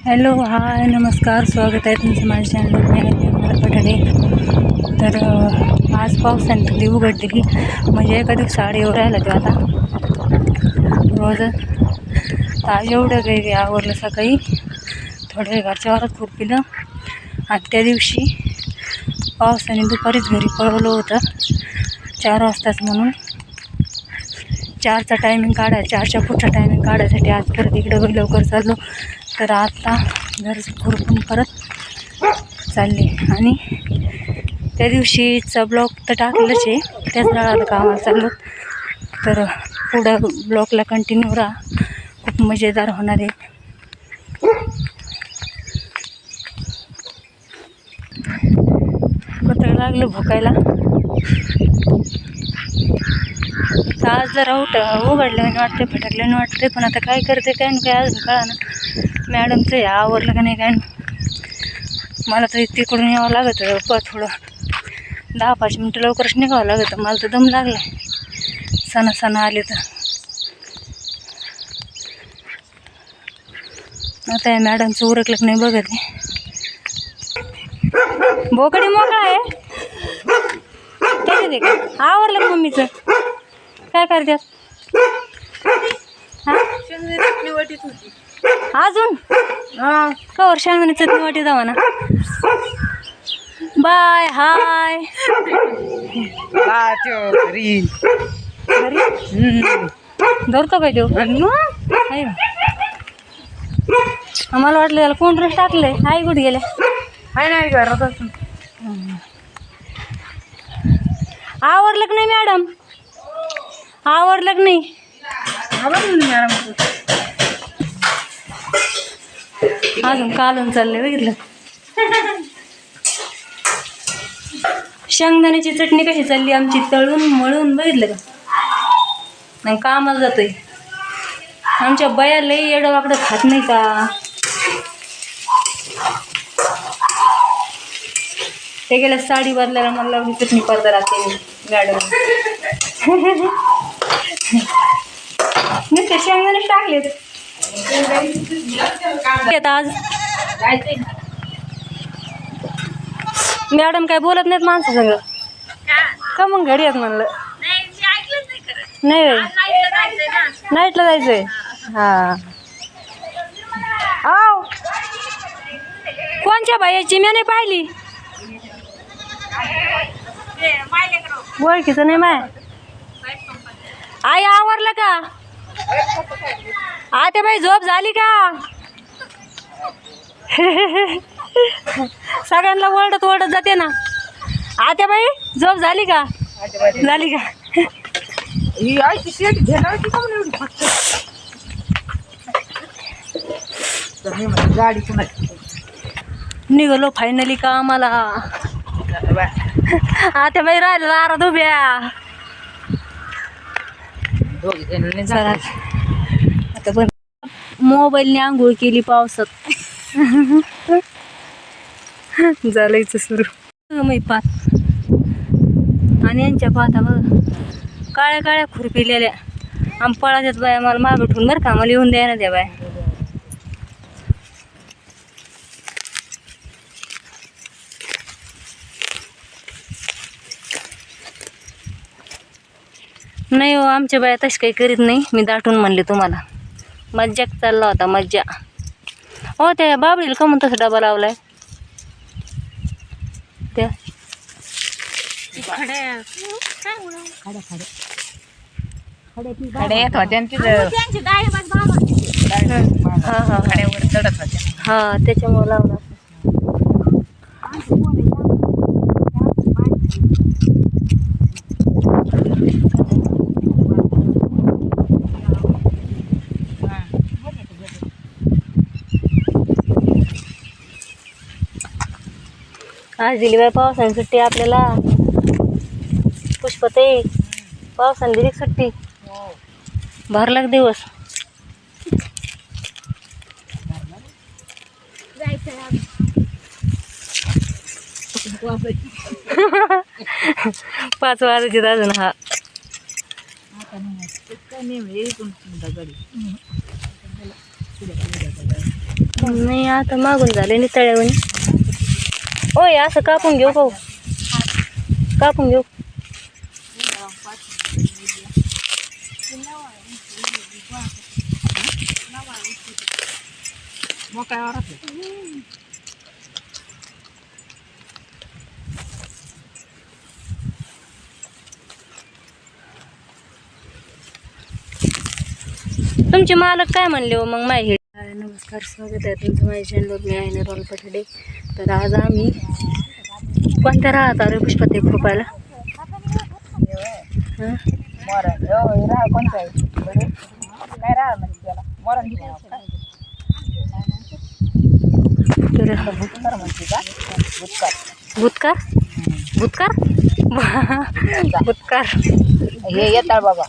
Hello, हाय, नमस्कार, स्वागत आहे तुमचं माझ्या चॅनलमध्ये. मला पठाडे. तर आज पावसाने थंडी उघडलेली, म्हणजे एखादी साडी येऊ राहिला तो आता रोज. आज एवढं काही आवरलं सकाळी, थोडं घरच्या वारात खूप पिलं. आणि त्या दिवशी पावसाने दुपारीच घरी पळवलं होतं 4 वाजताच, म्हणून 4चा टायमिंग काढायचा, 4च्या पुढचा टायमिंग काढायसाठी आज परत इकडं लवकर चाललो. तर आता घर खुरपून परत चालले. आणि त्या दिवशीचा ब्लॉग तर टाकलंच आहे, त्याच राळाला कामाला चाललो. तर पुढं ब्लॉगला कंटिन्यू राहा, खूप मजेदार होणार आहे. कुठं लागलं भुकायला. तर आज जरा उघडल्याने वाटते, फटकल्याने वाटते, पण आता काय करते काय काय अजून कळा ना. मॅडमचं हे आवरलं का नाही काय. मला तर तिकडून यावं लागतं थोडं 10-5 मिनटं लवकरच निघावं लागतं. मला तर दम लागला सण आले तर. आता या मॅडमचं उरकलं की नाही बघत आहे. बोकडी मोकळा आहे त्याच्यात का आवरलं का मम्मीचं? काय करतात? अजून कवर शांगणी चटणी वाटी जावा ना. Bye hi. धरतो काय देऊ? आम्हाला वाटलं याला कोण रस टाकलंय. आई कुठे गेले? हाय नाही घरात असून. आवरलं की नाही मॅडम? आवरलं की नाही? मॅडम अजून कालून चाललंय बघितलं. शेंगदाण्याची चटणी कशी चालली आमची, तळून मळून बघितलं का. नाही कामाला जातोय. आमच्या बाया लई येडं वाकडं खात नाही का. ते गेल्या साडी बदलायला मला लावली चटणी पडदा राहते मॅडम. नुसते शेंगदाणे टाकलेत आज. मॅडम काय बोलत नाहीत माणसं सगळं का. मग घरी येत म्हणलं नाही नाईटला जायचंय. हा आव कोणच्या बायाची मी नाही पाहिली. ओळखीचं नाही माय. आई आवरलं का? आता बाई झोप झाली का? सगळ्यांना ओरडत जाते ना. आता बाई झोप झाली का? झाली का? निघालो फायनली का आम्हाला. आता बाई राहिलं दारात उभ्या. आता पण मोबाईलने आंघोळ केली पावसात. झालंयच सुरू मी पात. आणि यांच्या पाता बघ काळ्या काळ्या खुरपिलेल्या. आम पळाच्याच बाया मला मागं ठेवून बरं का, मला येऊन द्या ना द्या बाय. नाही हो, आमच्या बाया तशी काही करीत नाही. मी दाटून म्हणले तुम्हाला. मज्जाक चालला होता मज्जा. हो त्या बाबळीला का म्हणून तसा डबा लावलाय त्या हा त्याच्यामुळे लावला. आज दिली बाय पावसाने सुट्टी आपल्याला. पुष्पते पावसाने दिली सुट्टी. भरला दिवस. पाच वाजायचे अजून. हा नाही आता मागून झाले नितळ्यावर. होय असं कापून घेऊ का? कापून घेऊ. तुमचे मालक काय म्हणले हो मग माहिती? नमस्कार, स्वागत आहे तुमचं माझ्या चॅनलवर. मी आहे ना रोल पठाडे. तर आज आम्ही कोणत्या राहत आलो पुष्पा ते कृपाला. भूतकार भूतकार भूतकार हे येतात बाबा.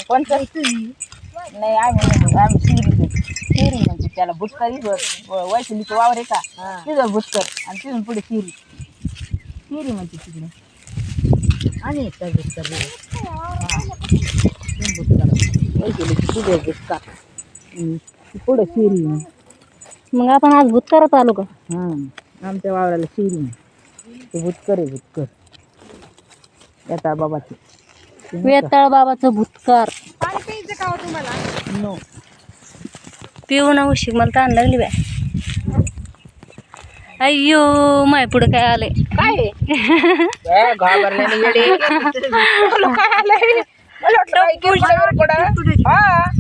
कोणतं नाही, आम्ही शिरी म्हणजे त्याला भुटकर. वैशालीचं वावर आहे का तिथं भुटकर आणि तिथून पुढे शिरी म्हणते तिकडे. आणि भुटकर वैशालीची पुढे भुटकर पुढे शिरी. मग आपण आज भूतकारच आलो का? आमच्या वावराला शिरी ते भुटकर आहे. भुटकर येतात बाबाचे. वेताळ बाबाचं भूतकार. नो पिऊ ना उशीक मला ताण लागली बाय. अय्यो माय पुढे काय आलंय? काय घाबरल्याने येडे. काय आलंय?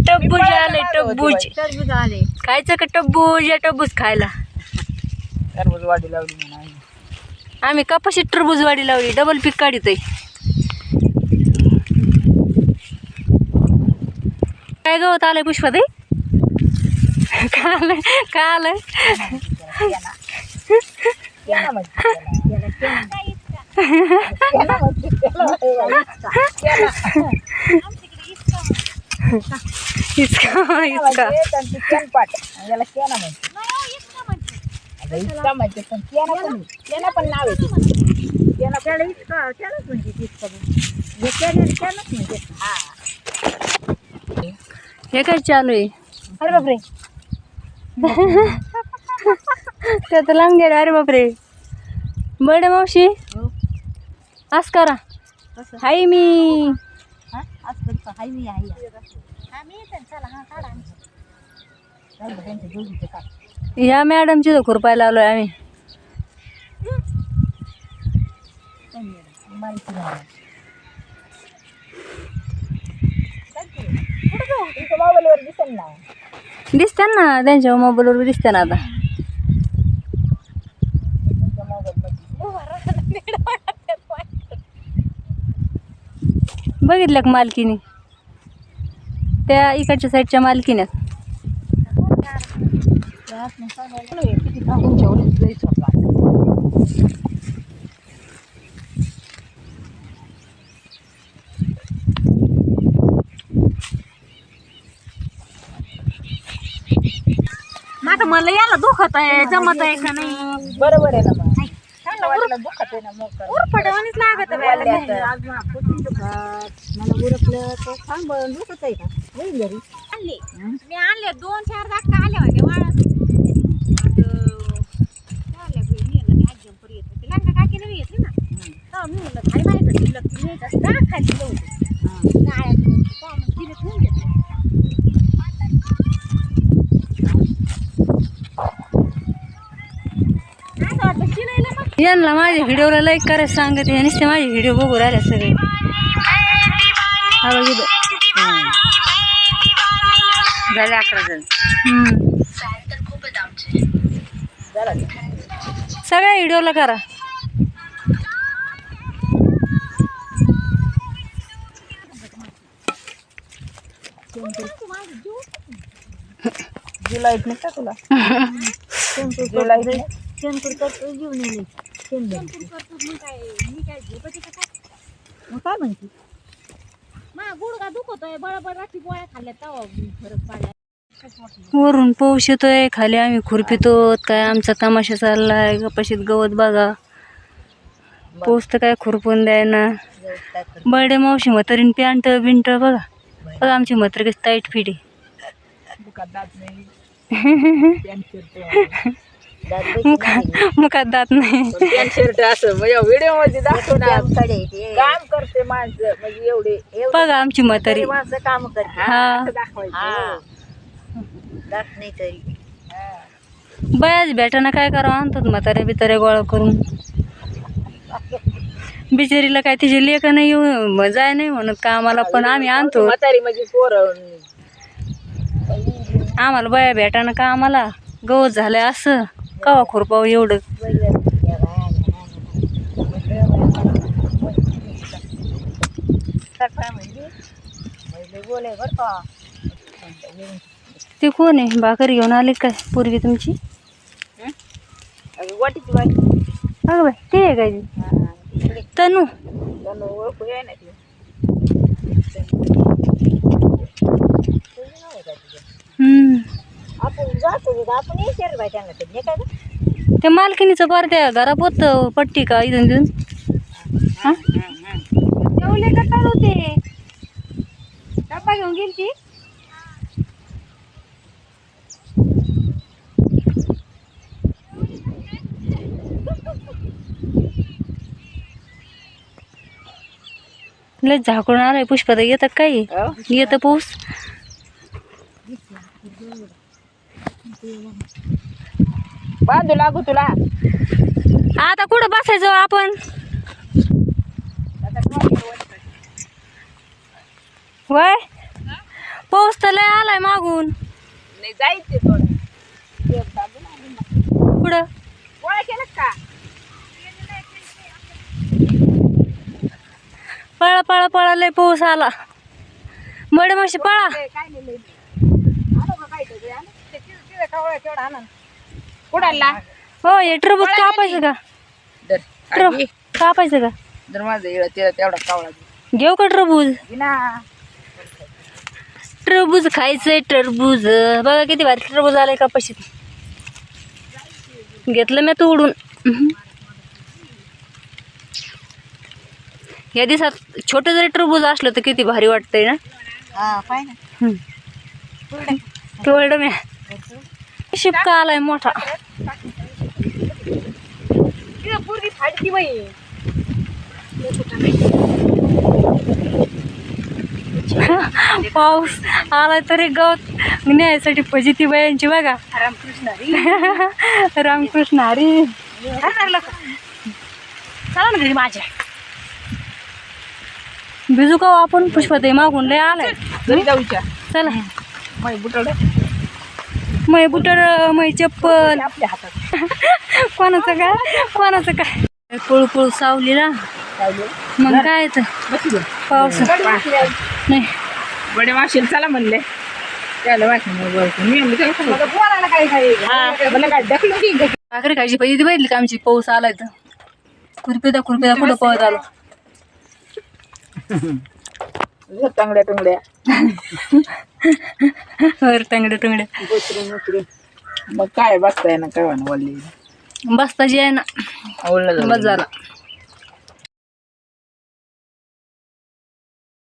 टब्बूज आले. टब्बूज खायचं का? टब्बूज या टब्बूज खायला. टरबूज वाढी लावली म्हणून आम्ही कपाशी टरबूज वाढी लावली. डबल पीक काढतोय. काय गवत आलंय पुष्पा ताई? काय आलंय? काय आलंय? हे काय चालू आहे? अरे बापरे. त्यात लांब गेला. अरे बापरे. बडे मावशी आस करा. हाय मी. या मॅडमची तो खुरपायला आलोय आम्ही. मोबाईलवर दिसेल ना. दिसते ना त्यांच्या मोबाईलवर दिसते ना. आता बघितलं का मालकीने? त्या इकडच्या साईडच्या मालकीने. आता मला याला दुखत आहे, जमत आहे का नाही? बरोबर आहे ना. मग दुखत आहे ना. उरफडवानीच लागत मला उरकलं तर सांभाळून दुखत आहे का? घरी आणले मी. आणले 2-4 दाखला आल्या होत्या वाळत. लंका काकीने मी घेतली ना. तेव्हा मी म्हणलं काय माहिती शिल्लक खायची यांना माझ्या व्हिडिओला लाईक करायला सांगते. हे नुसते माझे व्हिडिओ बघू राहिले सगळे. झाले 11 जण. सगळ्या व्हिडिओला करा. जुलाईत नाही का तुला? जुलाईत शेणकूर करतो घेऊन येईल. मग काय म्हणते? गुडघा दुखतोय. बरोबर रात्री गोळ्या खाल्ल्या तेव्हा फरक पडला. वरून पाऊस येतोय. खाली आम्ही खुरपितो. काय आमचा तमाशा चाललाय. गपाशीत गवत बघा. पाऊस तर काय खुरपून द्यायना. बर्डे मावशी म्हातारीन पॅन्ट बिंट बघा. बघा आमची म्हातारी कशी टाईट फिट आहे. दुखात दात नाही. मुखात दात नाही. पॅन्ट शर्ट असं म्हणजे व्हिडिओ मध्ये दाखवणार काम करते माणसं म्हणजे एवढे बघा आमची म्हातारी. माणसं काम करते हा. असं दाखवायचं दात नाही तरी बयाच भेटाना काय करावं, आणतात म्हाताऱ्या बिताऱ्या गोळा करून. बिचारीला काय तिचे लेख नाही येऊ जाय नाही म्हणत कामाला, पण आम्ही आणतो. म्हातारी म्हणजे पोरं आम्हाला बया भेटाना का आम्हाला गवत झालंय असं कवा खुरपाव एवढं. ते कोण आहे, भाकरी घेऊन आले काय पोरगी तुमची? वाटीची बाई अगं बाई ते आहे काय तनू? ओळखू आहे ना ती आपण जातो आपण विचार बाई त्यांना ते काय त्या मालकिनीचं बरं त्या घरापोत पट्टी का इथून तिथून जेवले का चालू ते डब्बा घेऊन गेली ती. लय झाकून आलाय पुष्पा. येतं काय येतं पाऊस. बांधू लागू तुला आता कुठं बसायचं आपण? वय पाऊस तर लय आलाय मागून. नाही जायचे थोडं कुठं गोळा केलं का पळा पळा पळा लय पाऊस आला. मडे माशी पळा. काय नाही कुडाला हो हे टरबूज कापायचं का? कापायचं का? जर माझं येळ तेवढा कावळा घेऊ का टरबूज? ना टरबूज खायचंय. टरबूज बघा किती भारी टरबूज आलंय कपाशीत. घेतलं मी तोडून. या दिवसात छोटं जरी टरबूज असलं तर किती भारी वाटतंय ना. हा पाय ना तोडलं मी. शिपका आलाय मोठा. पूर्वी फाडती बाई पाऊस आलाय तरी गवत न्यायसाठी फजिती बायांची बघा. रामकृष्ण हरी. चला ना घरी माझ्या. भिजू का आपण? पुष्पाताई मागून लय आलाय. घरी जाऊच्या चला. मै बुटड मै बुटर मै चप्पल आपल्या हातात कोणाचं काय कोणाचं काय. पळू सावलीला मग काय येतं पाऊस नाही. बडे मावशील चला म्हणले त्याला मी भाकरी खायची पाहिजे बघितली का आमची? पाऊस आलाय तर खुरपीदा कुठं पळत आलो. तांगड्या टुंगड्या टंगड्या मग काय बसताय ना काय वल्ली बसता जी आहे ना आवडलं बस झाला.